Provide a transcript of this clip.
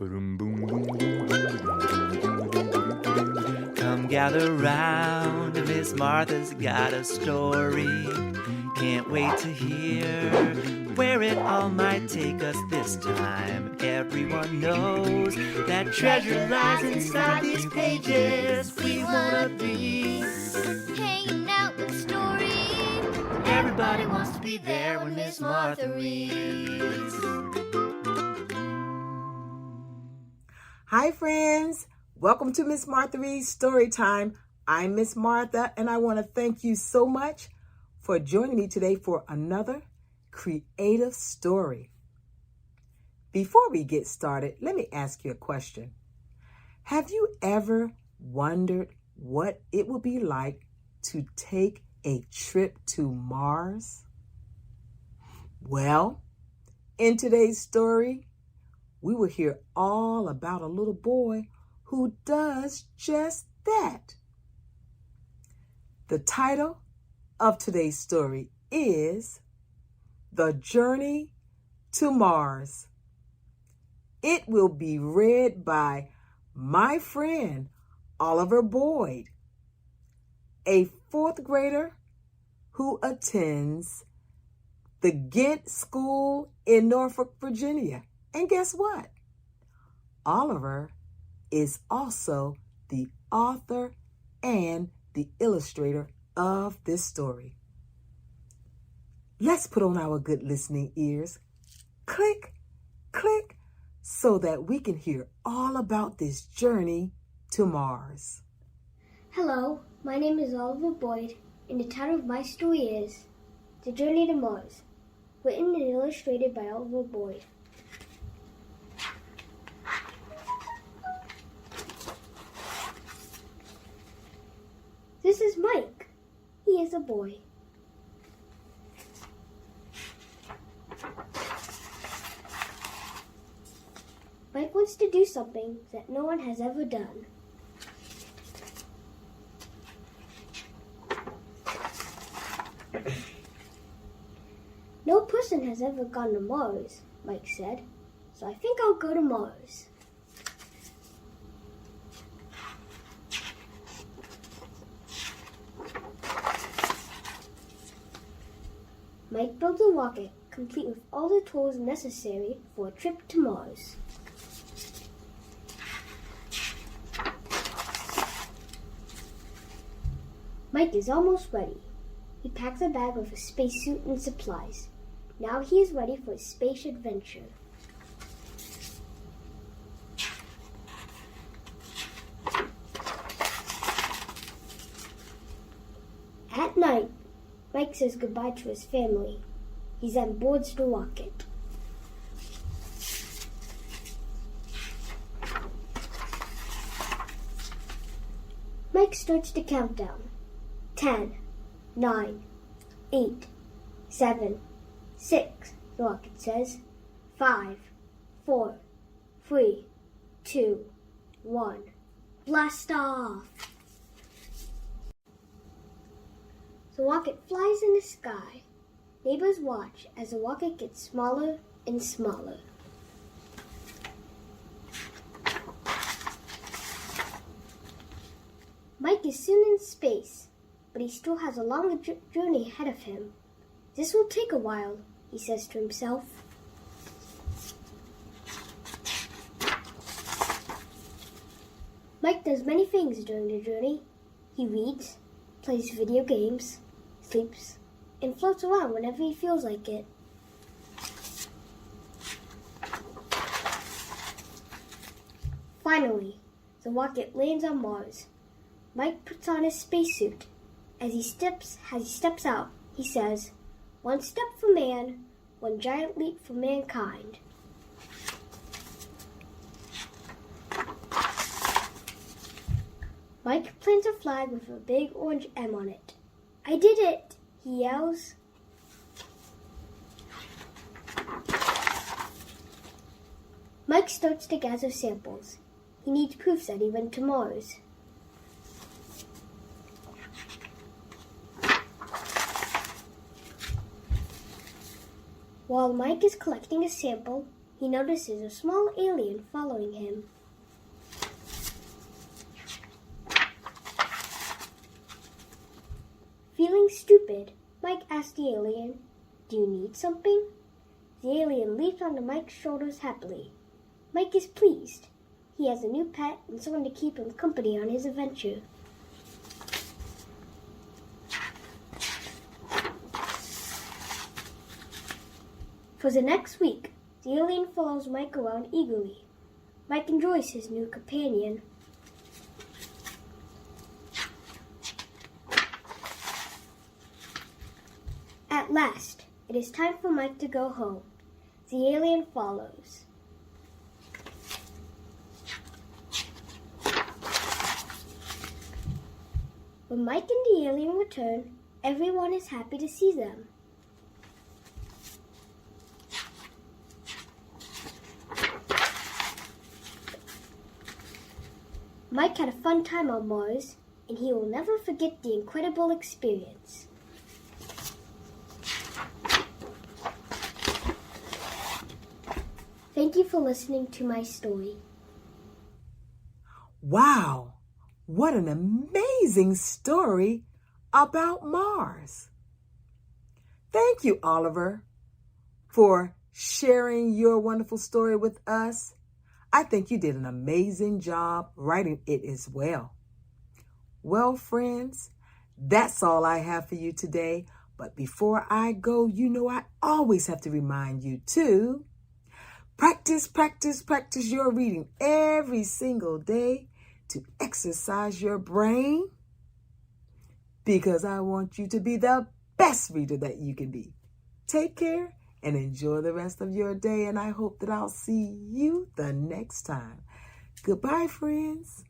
Come gather round, Miss Martha's got a story. Can't wait to hear where it all might take us this time. Everyone knows that treasure lies inside these pages. We wanna be hanging out with stories. Everybody wants to be there when Miss Martha reads. Hi friends, welcome to Miss Martha Reads Story Time. I'm Miss Martha and I want to thank you so much for joining me today for another creative story. Before we get started, let me ask you a question. Have you ever wondered what it would be like to take a trip to Mars? Well, in today's story, we will hear all about a little boy who does just that. The title of today's story is The Journey to Mars. It will be read by my friend Oliver Boyd, a fourth grader who attends the Ghent School in Norfolk, Virginia. And guess what? Oliver is also the author and the illustrator of this story. Let's put on our good listening ears. Click, click, so that we can hear all about this journey to Mars. Hello, my name is Oliver Boyd, and the title of my story is The Journey to Mars, written and illustrated by Oliver Boyd. This is Mike. He is a boy. Mike wants to do something that no one has ever done. No person has ever gone to Mars, Mike said, so I think I'll go to Mars. Mike built a rocket complete with all the tools necessary for a trip to Mars. Mike is almost ready. He packs a bag with a spacesuit and supplies. Now he is ready for a space adventure. At night, Mike says goodbye to his family. He then boards the rocket. Mike starts the countdown. 10, 9, 8, 7, 6, the rocket says. 5, 4, 3, 2, 1. Blast off! The rocket flies in the sky. Neighbors watch as the rocket gets smaller and smaller. Mike is soon in space, but he still has a long journey ahead of him. This will take a while, he says to himself. Mike does many things during the journey. He reads, plays video games, sleeps, and floats around whenever he feels like it. Finally, the rocket lands on Mars. Mike puts on his spacesuit. As he steps out, he says, "One step for man, one giant leap for mankind." Mike plants a flag with a big orange M on it. "I did it!" he yells. Mike starts to gather samples. He needs proof that he went to Mars. While Mike is collecting a sample, he notices a small alien following him. Feeling stupid, Mike asks the alien, "Do you need something?" The alien leaps onto Mike's shoulders happily. Mike is pleased. He has a new pet and someone to keep him company on his adventure. For the next week, the alien follows Mike around eagerly. Mike enjoys his new companion. At last, it is time for Mike to go home. The alien follows. When Mike and the alien return, everyone is happy to see them. Mike had a fun time on Mars, and he will never forget the incredible experience. Thank you for listening to my story. Wow, what an amazing story about Mars. Thank you, Oliver, for sharing your wonderful story with us. I think you did an amazing job writing it as well. Well, friends, that's all I have for you today. But before I go, I always have to remind you to practice your reading every single day to exercise your brain, because I want you to be the best reader that you can be. Take care and enjoy the rest of your day, and I hope that I'll see you the next time. Goodbye, friends.